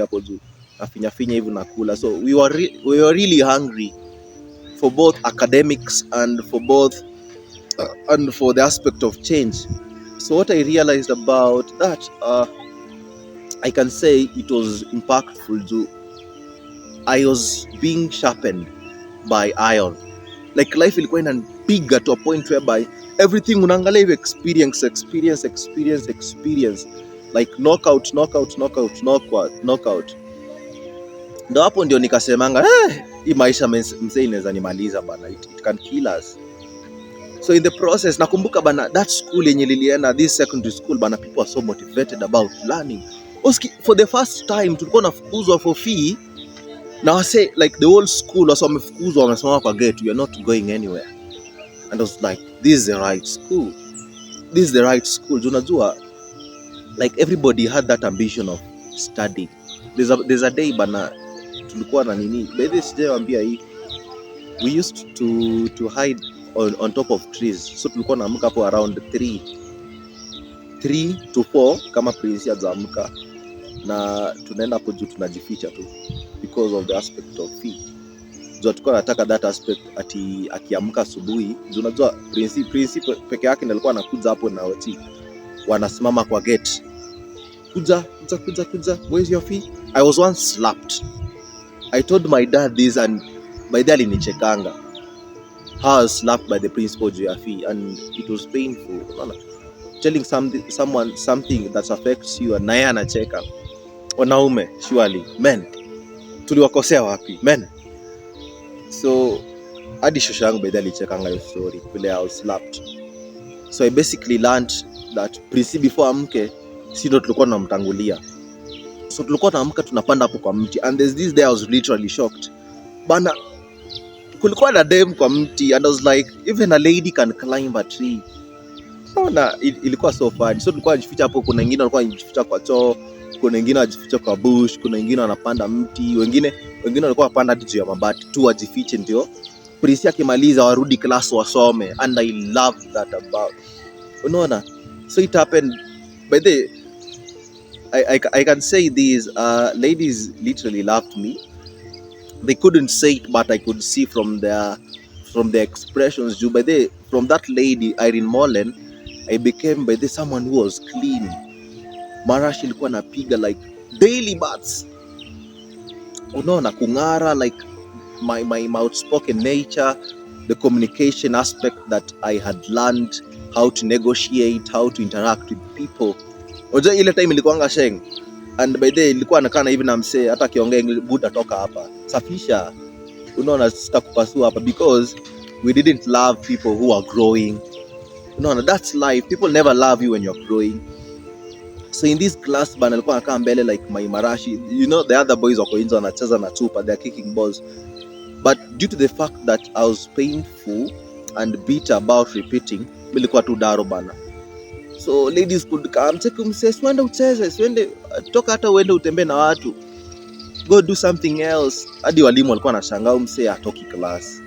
hapo juu nafinya finya hivi nakula. So we were really hungry for both academics and for the aspect of change. So what I realized about that, I can say it was impactful. I was being sharpened by iron. Like life ilikuwa inanipiga to a point whereby everything unaangalia hivi experience. Like knockout. Ndo hapo ndio nikasemanga hii maisha mzee inaweza nimaliza bana, it can kill us. So in the process nakumbuka bana, that school yenye lilienda, this secondary school bana, people are so motivated about learning. For the first time tulikuwa nafukuzwa for fee. Now I say like the whole school was wamefukuzwa, wamesimama kwa gate, we are not going anywhere. And I was like, this is the right school. Unajua, like everybody had that ambition of studying. There's a day bana, tulikuwa na nini, baby sijawaambia hii, we used to hide on top of trees. So tulikuwa naamka hapo around 3 to 4 kama prince hajaamka, na tunaenda hapo juu tunajificha tu because of the aspect of fee. Tulikuwa nataka that aspect ati akiamka asubuhi, unajua prince peke yake ndiye alikuwa anakuja hapo na wati wanasimama kwa gate, kuja where's your fee. I was once slapped. I told my dad this, and by then alinichekanga. I was slapped by the principal juu ya fee, and it was painful. Telling someone something that affects you, and naye anacheka. Wanaume, surely men tuliwakosea wapi men? So hadi shosha yangu by then alichekanga hiyo story vile I was slapped. So I basically learned that Prince before amke, si ndo tulikuwa tunamtangulia. So tulikuwa tunaamka tunapanda hapo kwa mti, and there's this day I was literally shocked. Bana, kulikuwa na dem kwa mti, and I was like, even a lady can climb a tree. Naona ilikuwa so fun. So tulikuwa tunajificha hapo, kuna wengine walikuwa wanajificha kwa choo, kuna wengine wanajificha kwa bush, kuna wengine wanapanda mti, wengine walikuwa wanapanda hadi juu ya mabati tu wajifiche, ndio Prince akimaliza warudi class wasome. And I love that about, unaona. So it happened. By the I can say these ladies literally loved me. They couldn't say it, but I could see from their expressions. From that lady Irene Molen, I became by the someone who was clean. Marashi ilikuwa napiga like daily baths, unaona, kungara, like my outspoken nature, the communication aspect that I had learned, how to negotiate, how to interact with people. Unajua ile time ilikuanga sheng, and by the ilikuwa nakana hivi na msee, hata kiongea buda toka hapa, safisha, unaona, sitakupasua hapa, because we didn't love people who are growing. Unaona, that's life. People never love you when you're growing. So in this class bana, alikuwa anakaa mbele like my Marashi, you know, the other boys wako nje wanacheza na chupa, they're kicking balls. But due to the fact that I was painful and bitter about repeating, nilikuwa tu daro bana. So ladies could come, take msee, swende ucheze, swende toka hata uende utembee na watu, go do something else. Hadi walimu walikuwa wanashangaa msee atoki class.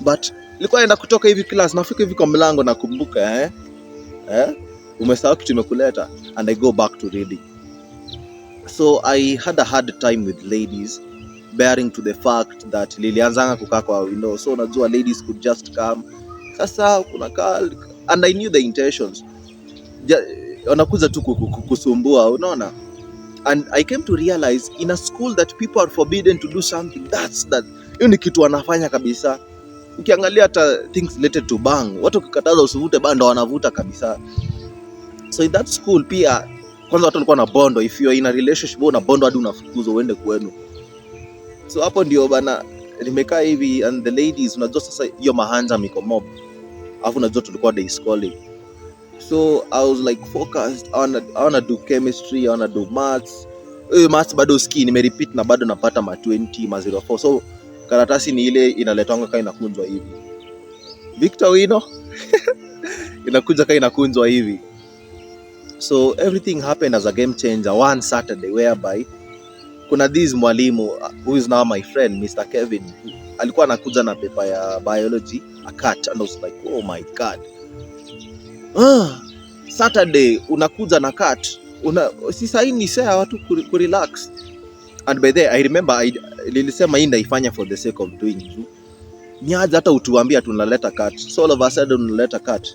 But nilikuwa naenda kutoka hivi class, nafika hivi kwa mlango nakumbuka umesahau kitu imekuleta, and I go back to reading. So I had a hard time with ladies, bearing to the fact that lilianzanga kukaa kwa window. So unajua ladies could just come, sasa kuna call, and I knew the intentions, wanakuja tu kusumbua, unaona. And I came to realize in a school that people are forbidden to do something, that hiyo ni kitu wanafanya kabisa. Ukiangalia hata things related to bang, watu kikataza usivute bando wanavuta kabisa. So in that school pia, kwanza watu walikuwa na bondo, if you are in a relationship una bondo hadi unafukuzwa uende kwenu. So hapo ndio bana nimekaa hivi, and the ladies, unajua sasa hiyo mahanja miko mob, afu unajua tulikuwa day schooling. So I was like focused, I wanna do chemistry, I wanna do maths. Maths bado ski nimerepeat na bado napata ma 20 ma 04. So karatasi ni ile inaletwanga kai inakunjwa hivi, Victor Wino inakuja kai inakunjwa hivi. So everything happened as a game changer one Saturday, whereby kuna this mwalimu who is now my friend, Mr. Kevin, alikuwa anakuja na paper ya biology, a cat, and I was like, oh my god, Saturday unakuja na cat, si saini saa watu kurelax. And by there I remember nilisema hii ndaifanya for the sake of doing. Ni aje hata utuambia tunaleta cut, so all of a sudden unaleta cut.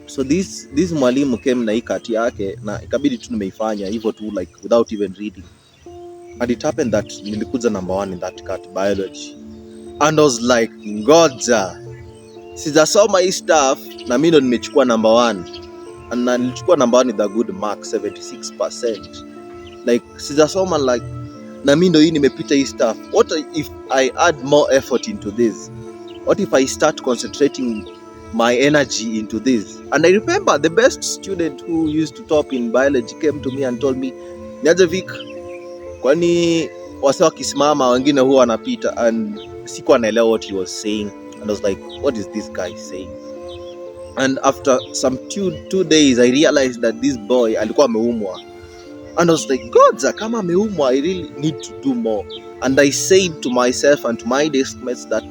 So this mwalimu came na hii cut yake na ikabidi tu nimeifanya hivyo tu, like without even reading. And it happened that nilikuja number 1 in that cut, biology. And I was like, ngoja, sijasoma hii stuff na mimi ndo nimechukua number 1. And nilichukua number 1 with a good mark, 76%. Like sijasoma, like na mimi ndo hii nimepita hii stuff. What if I add more effort into this? What if I start concentrating my energy into this? And I remember the best student who used to top in biology came to me and told me, niaje Vic, kwani wase wakisimama wengine huwa wanapita? And sikuwa naelewa what he was saying, and I was like, what is this guy saying? And after some two days I realized that this boy alikuwa ameumwa. And I was like, God, kama ameumwa, I really need to do more. And I said to myself and to my deskmates that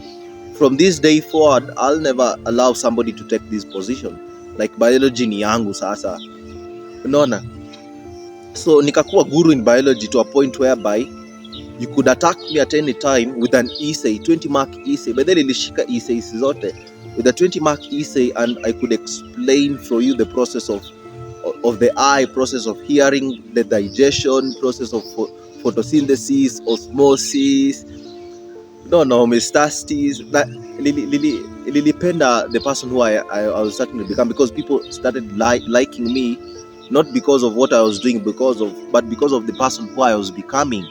from this day forward, I'll never allow somebody to take this position. Like biology ni yangu sasa. Unaona? So nikakuwa guru in biology to a point whereby you could attack me at any time with an essay, 20 mark essay. But then nilishika essays zote with a 20 mark essay, and I could explain for you the process of the eye, process of hearing, the digestion, process of photosynthesis, osmosis, homeostasis. Lilipenda the person who I was starting to become, because people started liking me, not because of what I was doing, but because of the person who I was becoming.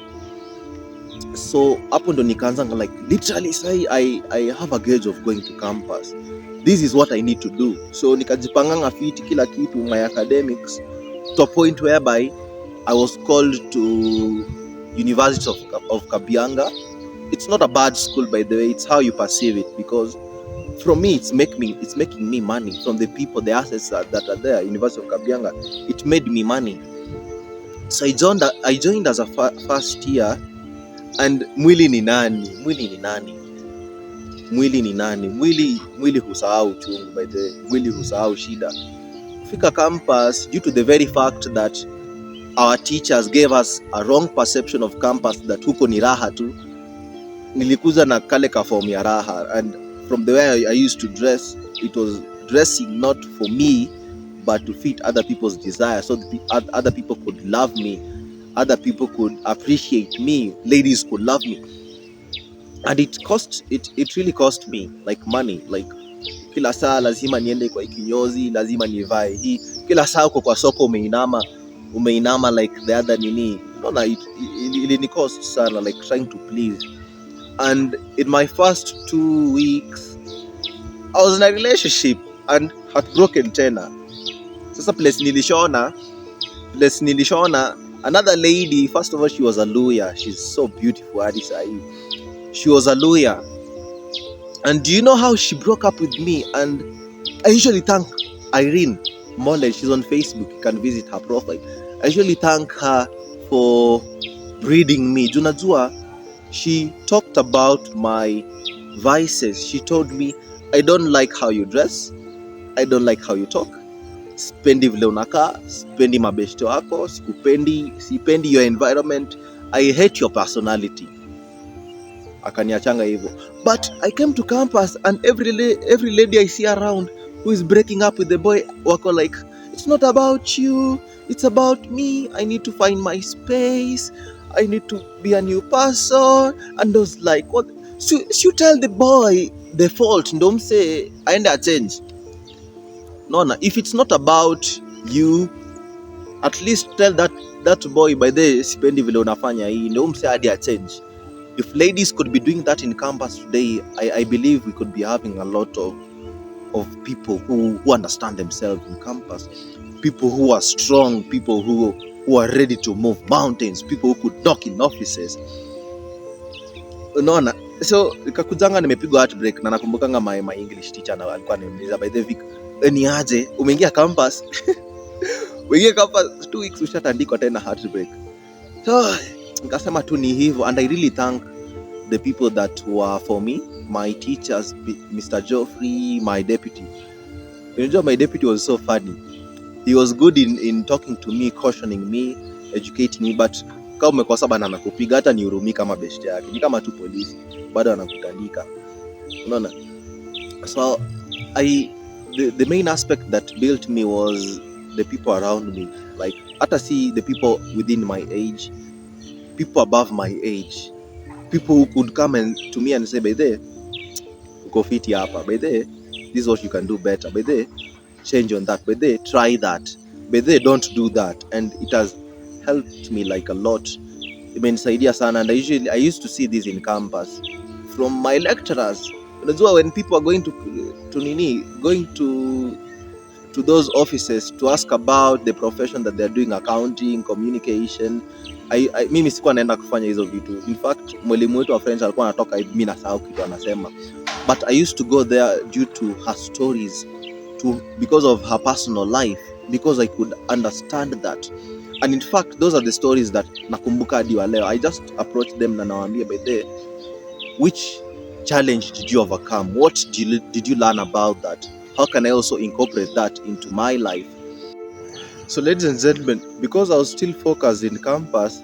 So hapo ndo nikaanza like literally say I have a gauge of going to campus. This is what I need to do. So nikajipanganga fiti kila kitu, my academics, to a point whereby I was called to University of Kabianga. It's not a bad school, by the way. It's how you perceive it, because from me it's making me money. From the people, the assets that are there, University of Kabianga, it made me money. So I joined as a first year. And mwili ni nani? Mwili husahau chungu, by the way. Mwili husahau shida. Fika campus, due to the very fact that our teachers gave us a wrong perception of campus, that huko ni raha tu, nilikuza na kale ka form ya raha. And from the way I used to dress, it was dressing not for me but to fit other people's desire, so that other people could love me, other people could appreciate me, ladies could love me. And it really cost me like money. Like kila saa lazima niende kwa kinyozi, lazima nivae hii, kila saa uko kwa soko umeinama like the other nini. No, it cost sana, like trying to please. And in my first 2 weeks I was in a relationship and heartbroken tena. Sasa place nilishona another lady. First of all, she was a lawyer. She's so beautiful, Adisa. She was a lawyer. And do you know how she broke up with me? And I usually thank Irene Mole. She's on Facebook. You can visit her profile. I usually thank her for breeding me. Junajua, she talked about my vices. She told me, I don't like how you dress, I don't like how you talk, sipendi vile unakaa, sipendi mabeshte wako, sipendi your environment, I hate your personality. Akaniachanga hivyo. But I came to campus, and every lady I see around who is breaking up with the boy, wako like, it's not about you, it's about me. I need to find my space, I need to be a new person. And I was like, what? So you tell the boy the fault, don't say aende change. No, if it's not about you, at least tell that boy, by the sipendi vile unafanya hii, ndio mse hadi change. If ladies could be doing that in campus today, I believe we could be having a lot of people who understand themselves in campus. People who are strong, people who are ready to move mountains, people who could knock in offices. Unaona? So nikakujanga nimepigwa heartbreak, na nakumbukanga my English teacher na alikuwa ananiuliza, by the way, ni aje umeingia campus? Umeingia campus 2 weeks ushatandikwa tena heartbreak. So nikasema tu ni hivyo. And I really thank the people that were for me, my teachers, Mr. Geoffrey, my deputy. You know, my deputy was so funny. He was good in talking to me, cautioning me, educating me, but kama umekosa bana anakupiga, hata ni hurumi kama best yake, ni kama tu polisi bado anakutandika, unaona. So the main aspect that built me was the people around me, like hata see the people within my age, people above my age, people who could come and to me and say, by the uko fiti hapa, by the this is what you can do better, by the change on that, by the try that, by the don't do that. And it has helped me like a lot, imenisaidia sana. And I used to see this in campus from my lecturers. Unajua when people are going to those offices to ask about the profession that they're doing, accounting, communication, mimi sikuwa naenda kufanya hizo vitu. In fact, mwalimu wetu wa French alikuwa anatoka hivi, mimi nasahau kitu anasema, but I used to go there due to her stories, because of her personal life, because I could understand that. And in fact, those are the stories that nakumbuka hadi wa leo. I just approach them na nawaambia, by the which challenge did you overcome? What did you learn about that? How can I also incorporate that into my life? So ladies and gentlemen, because I was still focused in campus,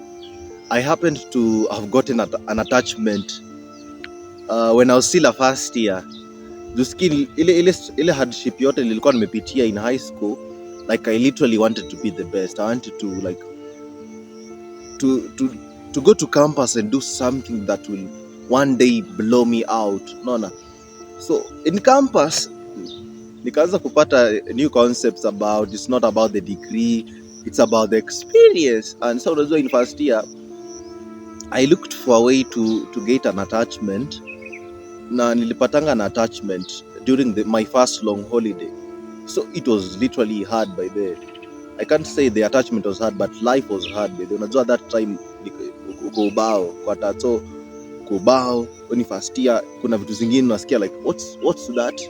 I happened to have gotten an attachment when I was still a first year. Ile hardship yote nilikuwa nimepitia in high school, like I literally wanted to be the best. I wanted to like to go to campus and do something that will one day blow me out. No. So in campus nikaanza kupata new concepts about, it's not about the degree, it's about the experience. And so in first year I looked for a way to get an attachment, na nilipatanga an attachment during my first long holiday. So it was literally hard by the, I can't say the attachment was hard, but life was hard by the. Unajua that time uko ubao kwa tato kubao when first year, kuna vitu zingine unasikia like what's that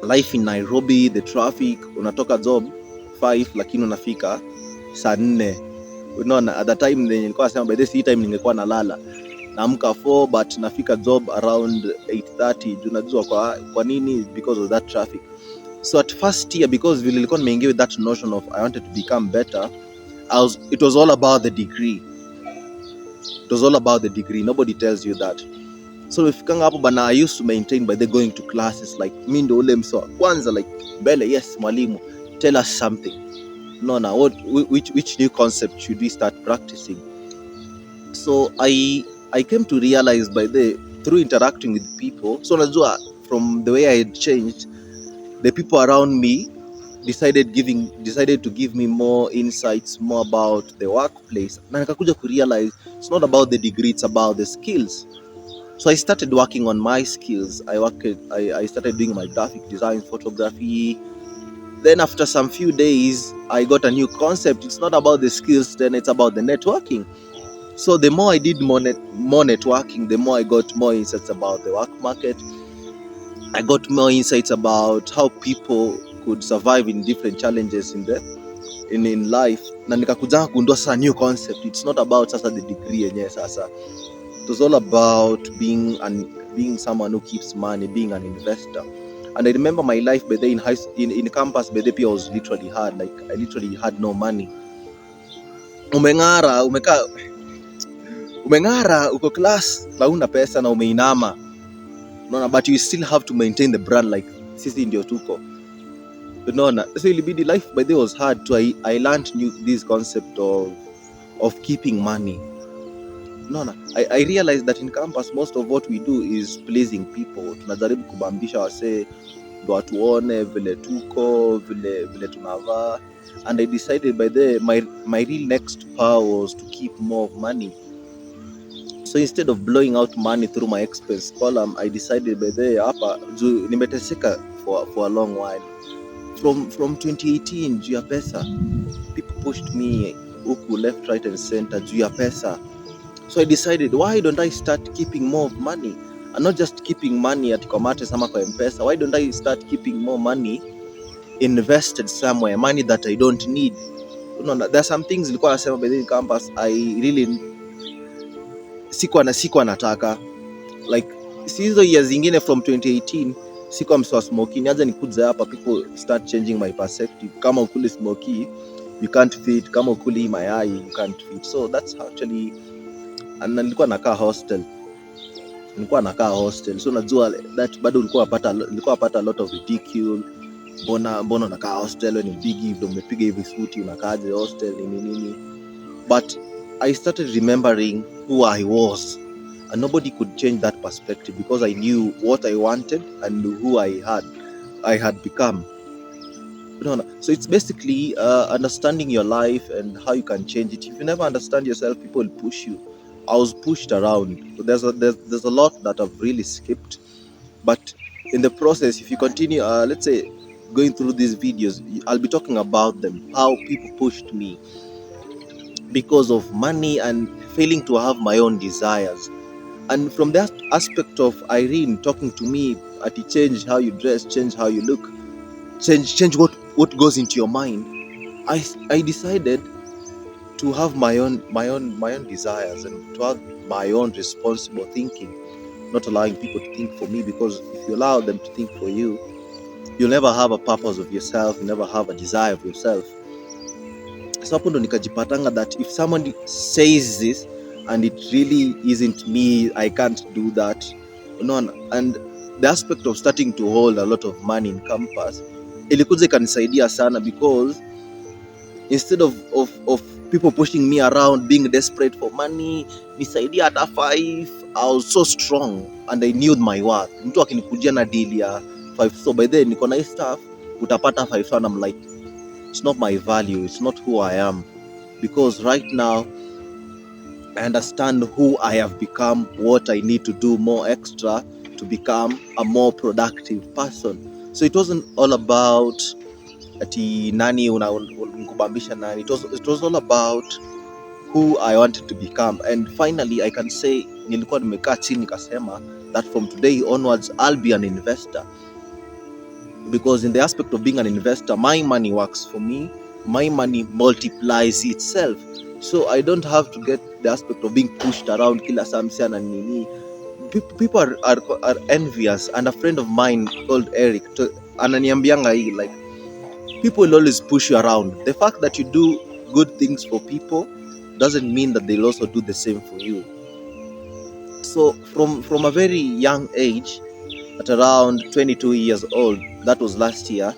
life in Nairobi, the traffic, unatoka job 5 lakini unafika saa 4. Unaona, at the time nilikuwa nasema by this time ningekuwa nalala, naamka 4 but nafika job around 8:30. Unajua kwa nini? Because of that traffic. So at first year, because vile nilikuwa nimeingia with that notion of I wanted to become better, it was all about the degree. It was all about the degree. Nobody tells you that. So ifikanga hapo bana, I used to maintain by the going to classes, like mimi ndo ule mso kwanza, like mbele, yes mwalimu, tell us something. No, which new concept should we start practicing? So I came to realize through interacting with people. So unajua, from the way I had changed, the people around me decided to give me more insights, more about the workplace. Na nikakuja ku realize it's not about the degree, it's about the skills. So I started working on my skills. I started doing my graphic design, photography. Then after some few days, I got a new concept. It's not about the skills, then it's about the networking. So the more I did more networking, the more I got more insights about the work market. I got more insights about how people could survive in different challenges in life. Na nikakuja kugundua sasa new concept. It's not about sasa the degree yenyewe sasa. It was all about being someone who keeps money, being an investor. And I remember my life by then in campus by the was literally hard. Like I literally had no money. Umeng'ara uko class la una pesa na umeinama. No, but you still have to maintain the brand, like sisi ndio tuko. Unaona, so ilibidi life by the was hard. So I learned this concept of keeping money. No. I realized that in campus most of what we do is pleasing people. Tunajaribu kubambisha wase ndo watuone vile tuko, vile tunavaa. And I decided my real next power was to keep more of money. So instead of blowing out money through my expense column, I decided hapa nimeteseka for a long while. From 2018 juu ya pesa, people pushed me huku left, right and center juu ya pesa. So I decided, why don't I start keeping more of money, and not just keeping money at Komate sama kwa M-Pesa? Why don't I start keeping more money invested somewhere, money that I don't need? No, there are some things nilikuwa nasema by the campus I really sikuwa nataka, like hizo years zingine from 2018 sikuwa mswa smoking. Nianza nikuja hapa, people start changing my perspective. Kama ukule smoky you can't fit, kama ukuli mayai you can't fit. So that's actually, and nilikuwa nakaa hostel, so najua that bado nilikuwa napata a lot of ridicule. Mbona unakaa hostel, wewe ni bigi, ndio umepiga hivi suti unakaaje hostel nini. But I started remembering who I was, and nobody could change that perspective, because I knew what I wanted and who I had become. No. So it's basically understanding your life and how you can change it. If you never understand yourself, people will push you. I was pushed around. There's a lot that I've really skipped, but in the process, if you continue, let's say, going through these videos, I'll be talking about them, how people pushed me because of money and failing to have my own desires. And from that aspect of Irene talking to me, it change how you dress, change how you look, change what goes into your mind. I decided to have my own desires, and to have my own responsible thinking, not allowing people to think for me, because if you allow them to think for you, you'll never have a purpose of yourself, you never have a desire of yourself. So hapo ndo nikajipatanga that if someone says this and it really isn't me, I can't do that. And the aspect of starting to hold a lot of money in campus ilikuja ikanisaidia sana, because instead of people pushing me around being desperate for money, nisaidia hata 5, I was so strong and I knew my worth. Mtu akinikujia na deal ya 5, so by then niko na hii stuff, utapata 5, so I'm like, it's not my value, it's not who I am, because right now I understand who I have become, what I need to do more extra to become a more productive person. So it wasn't all about ati nani unkubambisha nani. It was all about who I wanted to become. And finally I can say, nilikuwa nimekaa chini nikasema that from today onwards I'll be an investor, because in the aspect of being an investor, my money works for me, my money multiplies itself. So I don't have to get the aspect of being pushed around kila samsia and nini. People are envious, and a friend of mine called Eric ananiambianga hii, like, people will always push you around. The fact that you do good things for people doesn't mean that they'll also do the same for you. So from a very young age, at around 22 years old, that was last year,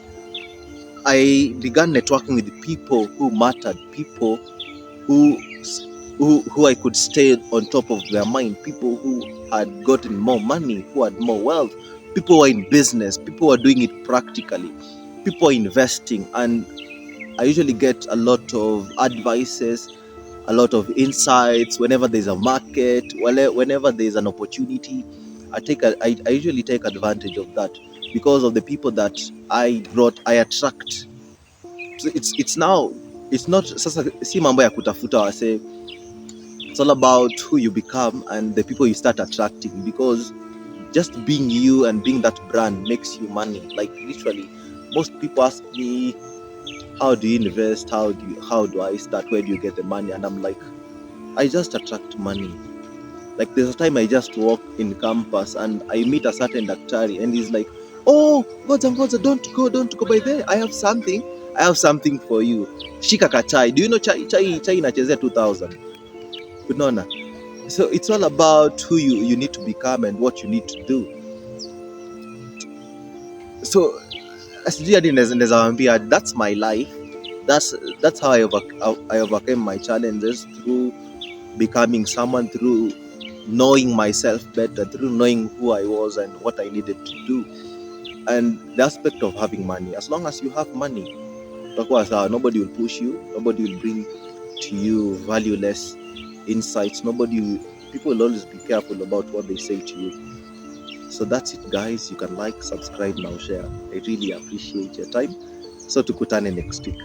I began networking with people who mattered, people who I could stay on top of their mind, people who had gotten more money, who had more wealth, people who are in business, people who are doing it practically, people are investing. And I usually get a lot of advices, a lot of insights whenever there's a market, whenever there's an opportunity. I usually take advantage of that, because of the people that I attract. So it's not sasa si mambo ya kutafuta wase. It's all about who you become and the people you start attracting, because just being you and being that brand makes you money. Like, literally, most people ask me, how do you invest? How do I start? Where do you get the money? And I'm like, I just attract money. Like, there's a time I just walk in campus and I meet a certain daktari, and he's like, oh, ngoja, don't go by there. I have something for you. Shika kachai. Do you know chai inachezea 2000? Unaona? So it's all about who you need to become and what you need to do. So sijui hadi naweza waambia, that's my life. That's how I overcame my challenges, through becoming someone, through knowing myself better, through knowing who I was and what I needed to do. And the aspect of having money, as long as you have money, nobody will push you, nobody will bring to you valueless insights, people will always be careful about what they say to you. So that's it, guys. You can like, subscribe, now share. I really appreciate your time. So tukutane next week.